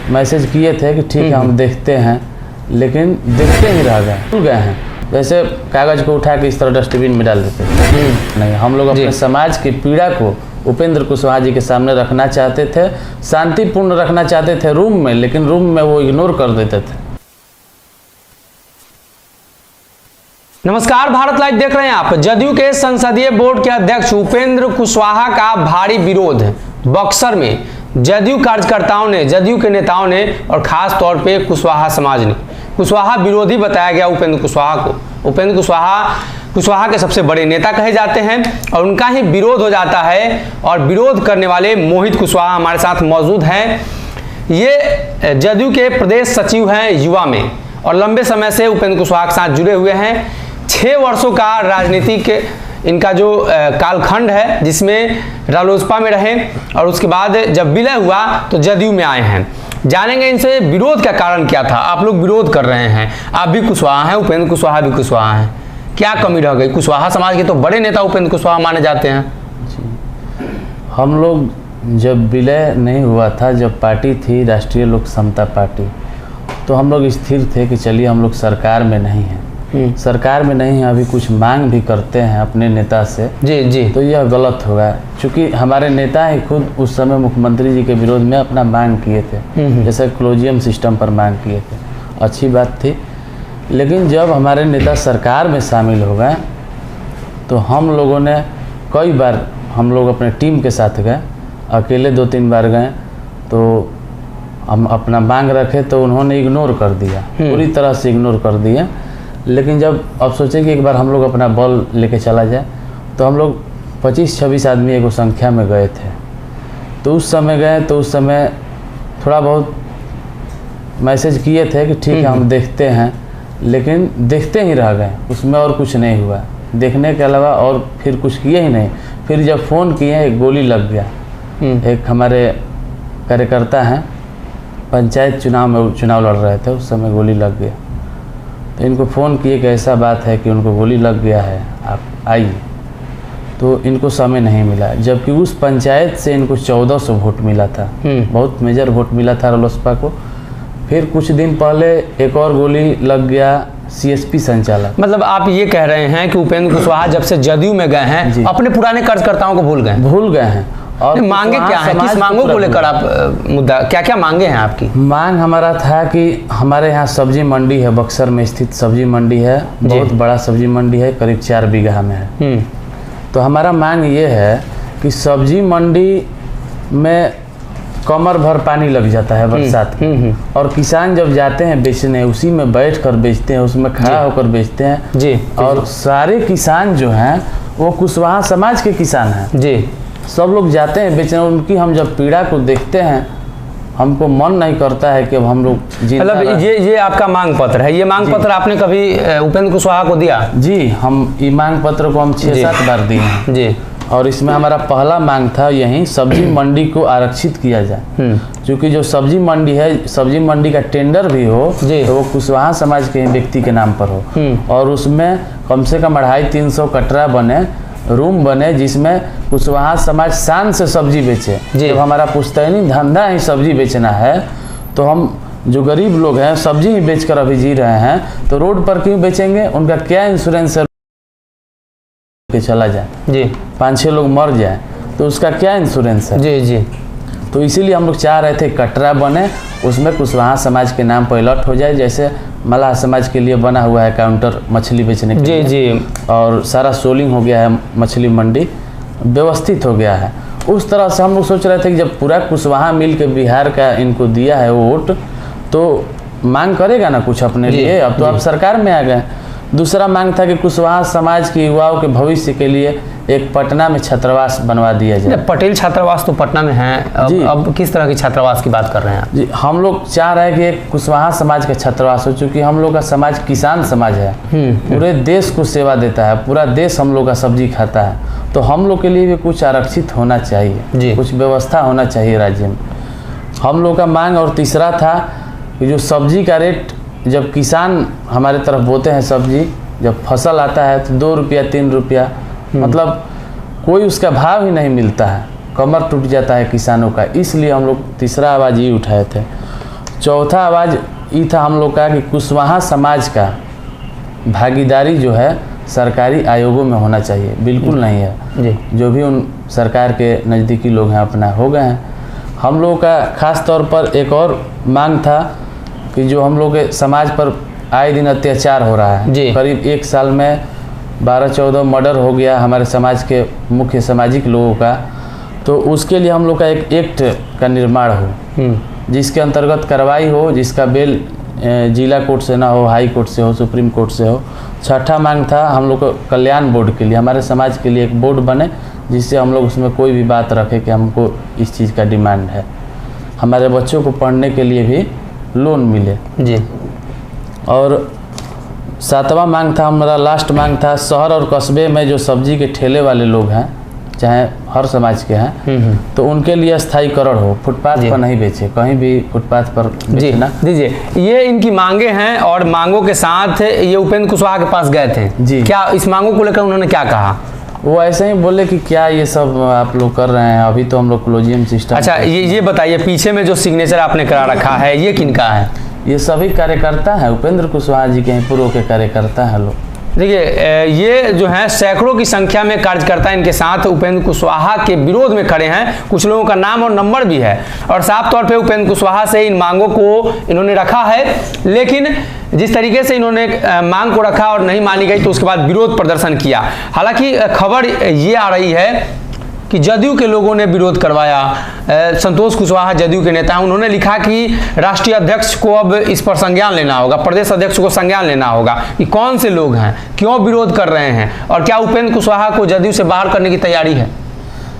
Message किए थे कि ठीक है हम देखते हैं, लेकिन देखते ही रह गए, भूल गए हैं। जैसे कागज़ को उठा के इस तरह डस्टबिन में डाल देते नहीं, हम लोग अपने समाज की पीड़ा को उपेंद्र कुशवाहा जी के सामने रखना चाहते थे, शांतिपूर्ण रखना चाहते थे रूम में, लेकिन रूम में वो इग्नोर कर देते थे। नमस्कार, भारत लाइव देख रहे हैं आप। जदयू के संसदीय बोर्ड के अध्यक्ष उपेंद्र कुशवाहा का भारी विरोध बक्सर में जदयू कार्यकर्ताओं ने, जदयू के नेताओं ने और खास तौर पे कुशवाहा समाज ने, कुशवाहा विरोधी बताया गया उपेंद्र कुशवाहा को। उपेंद्र कुशवाहा के सबसे बड़े नेता कहे जाते हैं और उनका ही विरोध हो जाता है। और विरोध करने वाले मोहित कुशवाहा हमारे साथ मौजूद हैं। ये जदयू के प्रदेश सचिव हैं युवा में और लंबे समय से उपेंद्र कुशवाहा के साथ जुड़े हुए हैं। 6 वर्षों का राजनीतिक इनका जो कालखंड है, जिसमें रालोसपा में रहे और उसके बाद जब विलय हुआ तो जदयू में आए हैं। जानेंगे इनसे विरोध का कारण क्या था। आप लोग विरोध कर रहे हैं, आप भी कुशवाहा हैं, उपेंद्र कुशवाहा भी कुशवाहा हैं, क्या कमी रह गई? कुशवाहा समाज के तो बड़े नेता उपेंद्र कुशवाहा माने जाते हैं। हम लोग जब विलय नहीं हुआ था, जब पार्टी थी राष्ट्रीय लोक समता पार्टी, तो हम लोग स्थिर थे कि चलिए हम लोग सरकार में नहीं हैं, सरकार में नहीं है, अभी कुछ मांग भी करते हैं अपने नेता से। जी तो यह गलत होगा, क्योंकि हमारे नेता ही खुद उस समय मुख्यमंत्री जी के विरोध में अपना मांग किए थे, जैसे क्लोजियम सिस्टम पर मांग किए थे, अच्छी बात थी। लेकिन जब हमारे नेता सरकार में शामिल हो गए तो हम लोगों ने कई बार, हम लोग अपने टीम के साथ गए, अकेले 2-3 बार गए, तो हम अपना मांग रखे तो उन्होंने इग्नोर कर दिया, पूरी तरह से इग्नोर कर दिया। लेकिन जब अब सोचे कि एक बार हम लोग अपना बल लेके चला जाए, तो हम लोग 25-26 आदमी एगो संख्या में गए थे। तो उस समय गए तो उस समय थोड़ा बहुत मैसेज किए थे कि ठीक है हम देखते हैं, लेकिन देखते ही रह गए, उसमें और कुछ नहीं हुआ। देखने के अलावा और फिर कुछ किए ही नहीं। फिर जब फ़ोन किए एक गोली लग गया। एक हमारे कार्यकर्ता हैं, पंचायत चुनाव में चुनाव लड़ रहे थे, उस समय गोली लग गया। तो इनको फ़ोन किए कि ऐसा बात है कि उनको गोली लग गया है, आप आइए। तो इनको समय नहीं मिला, जबकि उस पंचायत से इनको 1400 वोट मिला था, बहुत मेजर वोट मिला था रालोसपा को। फिर कुछ दिन पहले एक और गोली लग गया सीएसपी संचालक। मतलब आप ये कह रहे हैं कि उपेंद्र कुशवाहा जब से जदयू में गए हैं अपने पुराने कार्यकर्ताओं को भूल गए हैं। और मांगे क्या है, किस मांगों को लेकर आप मुद्दा, क्या क्या मांगे हैं आपकी? मांग हमारा था कि हमारे यहाँ सब्जी मंडी है, बक्सर में स्थित सब्जी मंडी है, बहुत बड़ा सब्जी मंडी है, करीब 4 बीघा में है। तो हमारा मांग ये है कि सब्जी मंडी में कमर भर पानी लग जाता है बरसात में, और किसान जब जाते हैं बेचने, उसी में बैठ कर बेचते हैं, उसमें खड़ा होकर बेचते हैं जी। और सारे किसान जो हैं वो कुशवाहा समाज के किसान हैं जी। सब लोग जाते हैं बेचने, उनकी हम जब पीड़ा को देखते हैं हमको मन नहीं करता है कि अब हम लोग मतलब ये आपका मांग पत्र है। ये मांग पत्र आपने कभी उपेंद्र कुशवाहा को दिया? जी, हम ये मांग पत्र को हम 6-7 बार दिए हैं जी। और इसमें हमारा पहला मांग था यही, सब्जी मंडी को आरक्षित किया जाए, क्योंकि जो सब्जी मंडी है, सब्जी मंडी का टेंडर भी हो तो वो कुशवाहा समाज के व्यक्ति के नाम पर हो, और उसमें कम से कम 250-300 कटरा बने, रूम बने, जिसमें कुशवाहा समाज शान से सब्जी बेचे। जब हमारा पुश्तैनी धंधा ही सब्जी बेचना है, तो हम जो गरीब लोग हैं सब्जी ही बेचकर अभी जी रहे हैं, तो रोड पर क्यों बेचेंगे? उनका क्या इंश्योरेंस है के चला जाए जी, 5-6 लोग मर जाए तो उसका क्या इंश्योरेंस है जी। तो इसीलिए हम लोग चाह रहे थे कटरा बने, उसमें कुशवाहा समाज के नाम पर अलर्ट हो जाए, जैसे मलाह समाज के लिए बना हुआ है काउंटर मछली बेचने के लिए जी। और सारा सोलिंग हो गया है, मछली मंडी व्यवस्थित हो गया है। उस तरह से हम लोग सोच रहे थे कि जब पूरा कुशवाहा मिल के बिहार का इनको दिया है वोट, तो मांग करेगा ना कुछ अपने लिए। अब तो आप सरकार में आ गए। दूसरा मांग था कि कुशवाहा समाज के युवाओं के भविष्य के लिए एक पटना में छात्रावास बनवा दिया जाए। पटेल छात्रावास तो पटना में है, अब किस तरह की छात्रावास की बात कर रहे हैं आप? जी, हम लोग चाह रहे हैं कि एक कुशवाहा समाज का छात्रावास हो, चूँकि हम लोग का समाज किसान समाज है, पूरे देश को सेवा देता है, पूरा देश हम लोग का सब्जी खाता है, तो हम लोग के लिए भी कुछ आरक्षित होना चाहिए, कुछ व्यवस्था होना चाहिए राज्य में। हम लोग का मांग और तीसरा था कि जो सब्जी का रेट, जब किसान हमारे तरफ बोते हैं सब्जी, जब फसल आता है तो 2 रुपया 3 रुपया, मतलब कोई उसका भाव ही नहीं मिलता है, कमर टूट जाता है किसानों का। इसलिए हम लोग तीसरा आवाज़ ये उठाए थे। चौथा आवाज़ ये था हम लोग का कि कुशवाहा समाज का भागीदारी जो है सरकारी आयोगों में होना चाहिए, बिल्कुल नहीं है जी। जो भी उन सरकार के नज़दीकी लोग हैं अपना हो गए हैं। हम लोगों का ख़ास तौर पर एक और मांग था कि जो हम लोग के समाज पर आए दिन अत्याचार हो रहा है, करीब 1 साल में 12-14 मर्डर हो गया हमारे समाज के मुख्य सामाजिक लोगों का, तो उसके लिए हम लोग का एक एक्ट का निर्माण हो जिसके अंतर्गत कार्रवाई हो, जिसका बेल जिला कोर्ट से ना हो, हाई कोर्ट से हो, सुप्रीम कोर्ट से हो। छठा मांग था हम लोग को कल्याण बोर्ड के लिए, हमारे समाज के लिए एक बोर्ड बने जिससे हम लोग उसमें कोई भी बात रखें कि हमको इस चीज़ का डिमांड है। हमारे बच्चों को पढ़ने के लिए भी लोन मिले जी। और 7वां मांग था हमारा, लास्ट मांग था, शहर और कस्बे में जो सब्जी के ठेले वाले लोग हैं, चाहे हर समाज के हैं, तो उनके लिए स्थायीकरण हो, फुटपाथ पर नहीं बेचे, कहीं भी फुटपाथ पर बेचना। दीजिए, ये इनकी मांगे हैं और मांगों के साथ ये उपेंद्र कुशवाहा के पास गए थे जी। क्या इस मांगों को लेकर उन्होंने क्या कहा? वो ऐसे ही बोले कि क्या ये सब आप लोग कर रहे हैं, अभी तो हम लोग क्लोजियम सिस्टम। अच्छा, ये बताइए, पीछे में जो सिग्नेचर आपने करा रखा है ये किनका है? ये सभी कार्यकर्ता हैं, उपेंद्र कुशवाहा जी के पूर्व के कार्यकर्ता हैं लोग। देखिए, ये जो है सैकड़ों की संख्या में कार्यकर्ता इनके साथ उपेंद्र कुशवाहा के विरोध में खड़े हैं। कुछ लोगों का नाम और नंबर भी है और साफ तौर पे उपेंद्र कुशवाहा से इन मांगों को इन्होंने रखा है, लेकिन जिस तरीके से इन्होंने मांग को रखा और नहीं मानी गई तो उसके बाद विरोध प्रदर्शन किया। हालांकि खबर ये आ रही है कि जदयू के लोगों ने विरोध करवाया। संतोष कुशवाहा जदयू के नेता हैं, उन्होंने लिखा कि राष्ट्रीय अध्यक्ष को अब इस पर संज्ञान लेना होगा, प्रदेश अध्यक्ष को संज्ञान लेना होगा कि कौन से लोग हैं, क्यों विरोध कर रहे हैं और क्या उपेंद्र कुशवाहा को जदयू से बाहर करने की तैयारी है।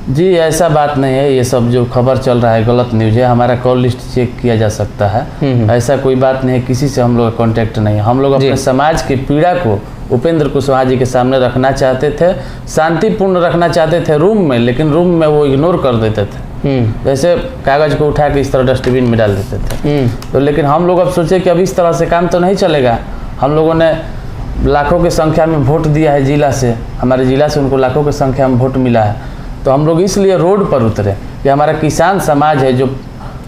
जी ऐसा बात नहीं है, ये सब जो खबर चल रहा है गलत न्यूज़ है। हमारा कॉल लिस्ट चेक किया जा सकता है, ऐसा कोई बात नहीं है, किसी से हम लोग का कॉन्टेक्ट नहीं है। हम लोग अपने समाज की पीड़ा को उपेंद्र कुशवाहा जी के सामने रखना चाहते थे, शांतिपूर्ण रखना चाहते थे रूम में, लेकिन रूम में वो इग्नोर कर देते थे, जैसे कागज़ को उठा के इस तरह डस्टबिन में डाल देते थे। तो लेकिन हम लोग अब सोचे कि अब इस तरह से काम तो नहीं चलेगा। हम लोगों ने लाखों की संख्या में वोट दिया है जिला से, हमारे जिला से उनको लाखों की संख्या में वोट मिला है, तो हम लोग इसलिए रोड पर उतरे कि हमारा किसान समाज है जो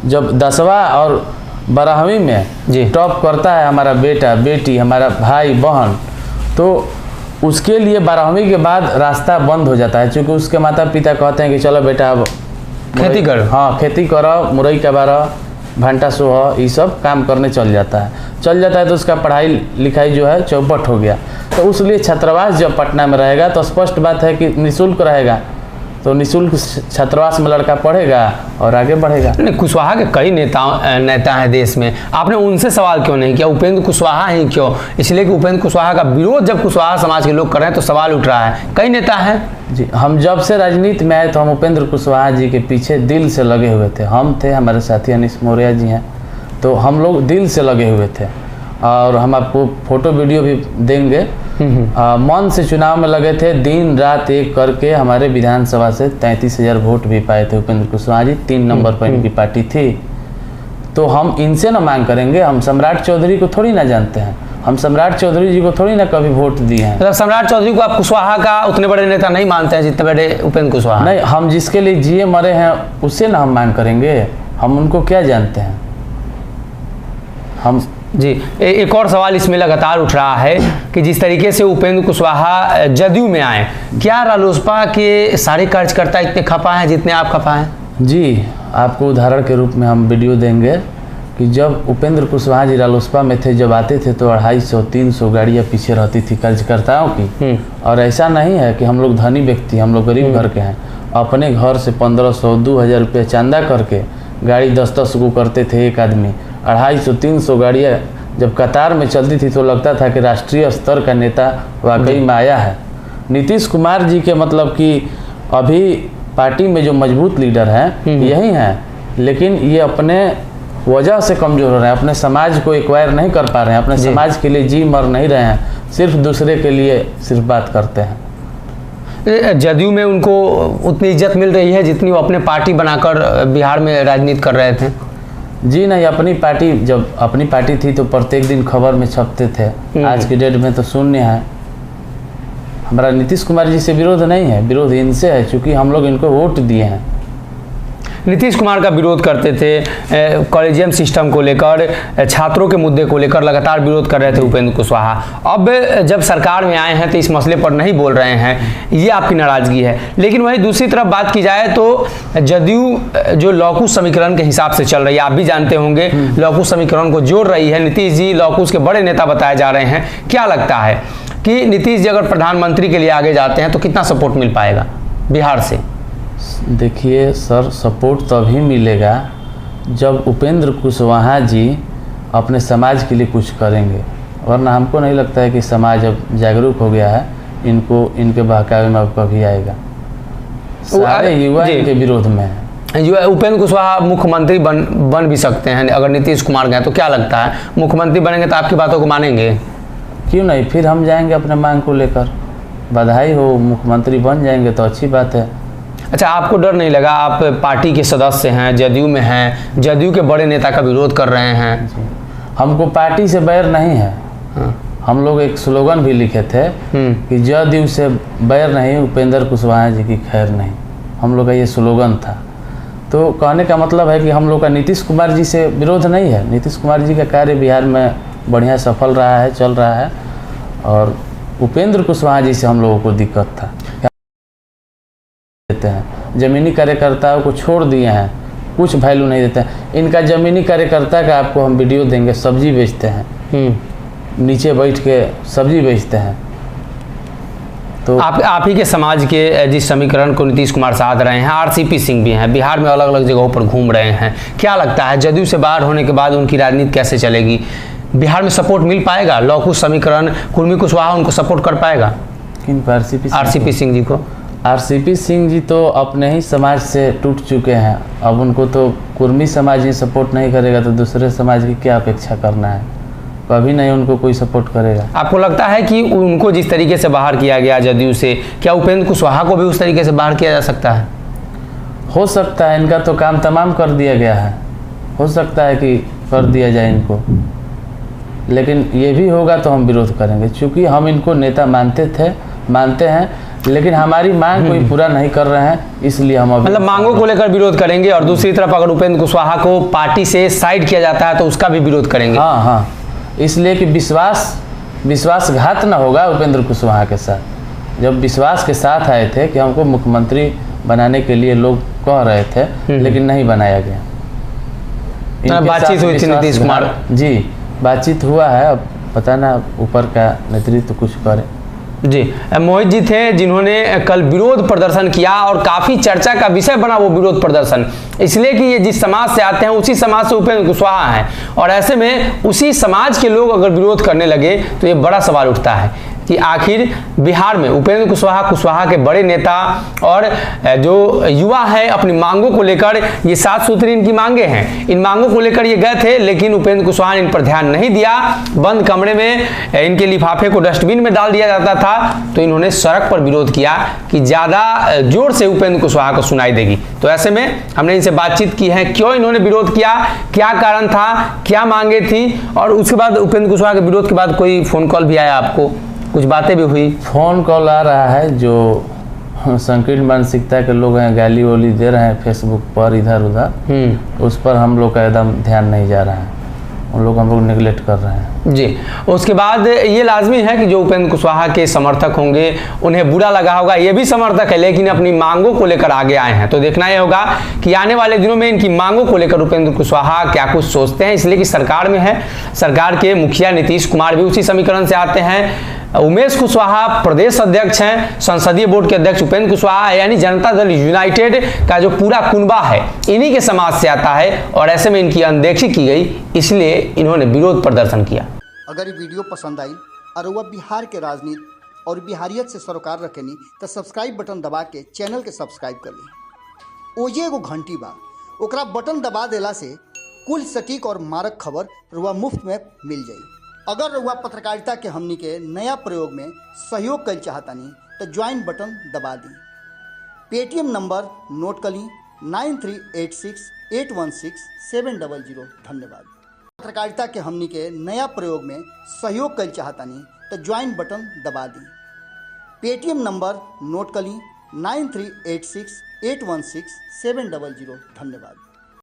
जब 10वां और 12वीं में टॉप करता है, हमारा बेटा बेटी, हमारा भाई बहन, तो उसके लिए 12वीं के बाद रास्ता बंद हो जाता है, क्योंकि उसके माता पिता कहते हैं कि चलो बेटा अब खेती करो, हाँ खेती करो, मुरई का बारह भंटा सोह, ये सब काम करने चल जाता है तो उसका पढ़ाई लिखाई जो है चौपट हो गया। तो उसलिए छात्रावास जब पटना में रहेगा तो स्पष्ट बात है कि निःशुल्क रहेगा, तो निःशुल्क छात्रावास में लड़का पढ़ेगा और आगे बढ़ेगा। नहीं, कुशवाहा के कई नेता हैं देश में, आपने उनसे सवाल क्यों नहीं किया उपेंद्र कुशवाहा ही क्यों? इसलिए कि उपेंद्र कुशवाहा का विरोध जब कुशवाहा समाज के लोग कर रहे हैं तो सवाल उठ रहा है, कई नेता हैं। जी, हम जब से राजनीति में आए तो हम उपेंद्र कुशवाहा जी के पीछे दिल से लगे हुए थे। हम थे, हमारे साथी अनीश मौर्य जी हैं, तो हम लोग दिल से लगे हुए थे और हम आपको फोटो वीडियो भी देंगे। मन से चुनाव में लगे थे, दिन रात एक करके हमारे विधानसभा से 33,000 वोट भी पाए थे उपेंद्र कुशवाहा जी, 3 नंबर पर इनकी पार्टी थी। तो हम इनसे ना मांग करेंगे, हम सम्राट चौधरी को थोड़ी ना जानते हैं, हम सम्राट चौधरी जी को थोड़ी ना कभी वोट दिए हैं। मतलब सम्राट चौधरी को आप कुशवाहा का उतने बड़े नेता नहीं मानते हैं जितने बड़े उपेंद्र कुशवाहा? नहीं, हम जिसके लिए जिए मरे हैं उससे ना हम मांग करेंगे, हम उनको क्या जानते हैं हम। जी, एक और सवाल इसमें लगातार उठ रहा है कि जिस तरीके से उपेंद्र कुशवाहा जदयू में आए, क्या रालोसपा के सारे कार्यकर्ता इतने खपा हैं जितने आप खपा हैं? जी, आपको उदाहरण के रूप में हम वीडियो देंगे कि जब उपेंद्र कुशवाहा जी रालोसपा में थे, जब आते थे तो 250-300 गाड़ियाँ पीछे रहती थी कार्यकर्ताओं की। और ऐसा नहीं है कि हम लोग धनी व्यक्ति, हम लोग गरीब घर के हैं, अपने घर से 1500-2000 रुपये चंदा करके गाड़ी 10-10 को करते थे एक आदमी। 250-300 गाड़ियाँ जब कतार में चलती थी तो लगता था कि राष्ट्रीय स्तर का नेता वाकई में आया है। नीतीश कुमार जी के मतलब कि अभी पार्टी में जो मजबूत लीडर हैं यही हैं, लेकिन ये अपने वजह से कमज़ोर हो रहे हैं, अपने समाज को एक्वायर नहीं कर पा रहे हैं, अपने समाज के लिए जी मर नहीं रहे हैं, सिर्फ दूसरे के लिए सिर्फ बात करते हैं। जदयू में उनको उतनी इज्जत मिल रही है जितनी वो अपने पार्टी बनाकर बिहार में राजनीति कर रहे थे? जी नहीं, अपनी पार्टी जब अपनी पार्टी थी तो प्रत्येक दिन खबर में छपते थे, आज की डेट में तो शून्य है। हमारा नीतीश कुमार जी से विरोध नहीं है, विरोध इनसे है, क्योंकि हम लोग इनको वोट दिए हैं। नीतीश कुमार का विरोध करते थे, कॉलेजियम सिस्टम को लेकर, छात्रों के मुद्दे को लेकर लगातार विरोध कर रहे थे उपेंद्र कुशवाहा। अब जब सरकार में आए हैं तो इस मसले पर नहीं बोल रहे हैं, ये आपकी नाराजगी है। लेकिन वहीं दूसरी तरफ बात की जाए तो जदयू जो लॉकूस समीकरण के हिसाब से चल रही है, आप भी जानते होंगे, लॉकूस समीकरण को जोड़ रही है। नीतीश जी लॉकूस के बड़े नेता बताए जा रहे हैं। क्या लगता है कि नीतीश जी अगर प्रधानमंत्री के लिए आगे जाते हैं तो कितना सपोर्ट मिल पाएगा बिहार से? देखिए सर, सपोर्ट तभी मिलेगा जब उपेंद्र कुशवाहा जी अपने समाज के लिए कुछ करेंगे, वरना हमको नहीं लगता है कि समाज अब जागरूक हो गया है, इनके बहकावे में अब कभी आएगा। सारे युवा इनके विरोध में है। उपेंद्र कुशवाहा मुख्यमंत्री बन भी सकते हैं अगर नीतीश कुमार गए, तो क्या लगता है मुख्यमंत्री बनेंगे तो आपकी बातों को मानेंगे? क्यों नहीं, फिर हम जाएंगे अपने मांग को लेकर। बधाई हो, मुख्यमंत्री बन जाएंगे तो अच्छी बात है। अच्छा, आपको डर नहीं लगा? आप पार्टी के सदस्य हैं, जदयू में हैं, जदयू के बड़े नेता का विरोध कर रहे हैं। हमको पार्टी से बैर नहीं है। हम लोग एक स्लोगन भी लिखे थे कि जदयू से बैर नहीं, उपेंद्र कुशवाहा जी की खैर नहीं। हम लोग का ये स्लोगन था। तो कहने का मतलब है कि हम लोग का नीतीश कुमार जी से विरोध नहीं है। नीतीश कुमार जी का कार्य बिहार में बढ़िया सफल रहा है, चल रहा है, और उपेंद्र कुशवाहा जी से हम लोगों को दिक्कत था। देते हैं जमीनी कार्यकर्ताओं को छोड़ दिए हैं, कुछ वैल्यू नहीं देते हैं। इनका जमीनी कार्यकर्ता का आपको हम वीडियो देंगे, सब्जी बेचते हैं, नीचे बैठ के सब्जी बेचते हैं। तो आप ही के समाज के जिस समीकरण को नीतीश कुमार साध रहे हैं, आरसीपी सिंह भी हैं, बिहार में अलग अलग जगहों पर घूम रहे हैं। क्या लगता है जदयू से बाहर होने के बाद उनकी राजनीति कैसे चलेगी? बिहार में सपोर्ट मिल पाएगा? लौकुश समीकरण, कुर्मी कुशवाहा उनको सपोर्ट कर पाएगा? किनको? आरसीपी सिंह जी को। आरसीपी सिंह जी तो अपने ही समाज से टूट चुके हैं। अब उनको तो कुर्मी समाज ही सपोर्ट नहीं करेगा तो दूसरे समाज की क्या अपेक्षा करना है? कभी नहीं उनको कोई सपोर्ट करेगा। आपको लगता है कि उनको जिस तरीके से बाहर किया गया जदयू से, क्या उपेंद्र कुशवाहा को भी उस तरीके से बाहर किया जा सकता है? हो सकता है, इनका तो काम तमाम कर दिया गया है, हो सकता है कि कर दिया जाए इनको, लेकिन ये भी होगा तो हम विरोध करेंगे, क्योंकि हम इनको नेता मानते हैं, लेकिन हमारी मांग कोई पूरा नहीं कर रहे हैं, इसलिए हम मतलब मांगों को लेकर विरोध करेंगे। और दूसरी तरफ अगर उपेंद्र कुशवाहा को पार्टी से साइड किया जाता है तो उसका भी विरोध करेंगे। हाँ, इसलिए कि विश्वासघात न होगा उपेंद्र कुशवाहा के साथ। जब विश्वास के साथ आए थे कि हमको मुख्यमंत्री बनाने के लिए लोग कह रहे थे, लेकिन नहीं बनाया गया। बातचीत हुई थी नीतीश कुमार जी, बातचीत हुआ है, अब पता ना ऊपर का नेतृत्व कुछ करे। जी, मोहित जी थे जिन्होंने कल विरोध प्रदर्शन किया और काफी चर्चा का विषय बना वो विरोध प्रदर्शन, इसलिए कि ये जिस समाज से आते हैं उसी समाज से उपेंद्र कुशवाहा हैं, और ऐसे में उसी समाज के लोग अगर विरोध करने लगे तो ये बड़ा सवाल उठता है कि आखिर बिहार में उपेंद्र कुशवाहा के बड़े नेता और जो युवा है अपनी मांगों को लेकर, ये 7 सूत्री इनकी मांगे हैं, इन मांगों को लेकर ये गए थे, लेकिन उपेंद्र कुशवाहा ने इन पर ध्यान नहीं दिया। बंद कमरे में इनके लिफाफे को डस्टबिन में डाल दिया जाता था, तो इन्होंने सड़क पर विरोध किया कि ज्यादा जोर से उपेंद्र कुशवाहा को सुनाई देगी। तो ऐसे में हमने इनसे बातचीत की है, क्यों इन्होंने विरोध किया, क्या कारण था, क्या मांगे थी, और उसके बाद उपेंद्र कुशवाहा के विरोध के बाद कोई फोन कॉल भी आया, आपको कुछ बातें भी हुई? फोन कॉल आ रहा है, जो संकीर्ण मानसिकता के लोग हैं, गाली वाली दे रहे हैं फेसबुक पर इधर उधर, उस पर हम लोग का एकदम ध्यान नहीं जा रहा है, उन लोग हम लोग निगलेक्ट कर रहे हैं। जी, उसके बाद ये लाजमी है कि जो उपेंद्र कुशवाहा के समर्थक होंगे उन्हें बुरा लगा होगा, ये भी समर्थक है, लेकिन अपनी मांगों को लेकर आगे आए हैं। तो देखना ये होगा कि आने वाले दिनों में इनकी मांगों को लेकर उपेंद्र कुशवाहा क्या कुछ सोचते हैं, इसलिए कि सरकार में है, सरकार के मुखिया नीतीश कुमार भी उसी समीकरण से आते हैं, उमेश कुशवाहा प्रदेश अध्यक्ष हैं, संसदीय बोर्ड के अध्यक्ष उपेंद्र कुशवाहा, यानी जनता दल यूनाइटेड का जो पूरा कुनबा है इन्हीं के समाज से आता है, और ऐसे में इनकी अनदेखी की गई, इसलिए इन्होंने विरोध प्रदर्शन किया। अगर ये वीडियो पसंद आई और वह बिहार के राजनीति और बिहारियत से सरोकार रखेनी तो सब्सक्राइब बटन दबा के चैनल के सब्सक्राइब कर ली। ओजे एगो घंटी बा, ओकरा बटन दबा देला से कुल सटीक और मारक खबर रुआ मुफ्त में मिल जाई। अगर रुआ पत्रकारिता के हमनी के नया प्रयोग में सहयोग कर चाहतानी तो ज्वाइन बटन दबा दी। पेटीएम नंबर नोट कर ली 9386816700। धन्यवाद। पत्रकारिता के हमनी के नया प्रयोग में सहयोग कर चाहतानी तो ज्वाइन बटन दबा दी। पेटीएम नंबर नोट कर ली 9386 816-700। धन्यवाद।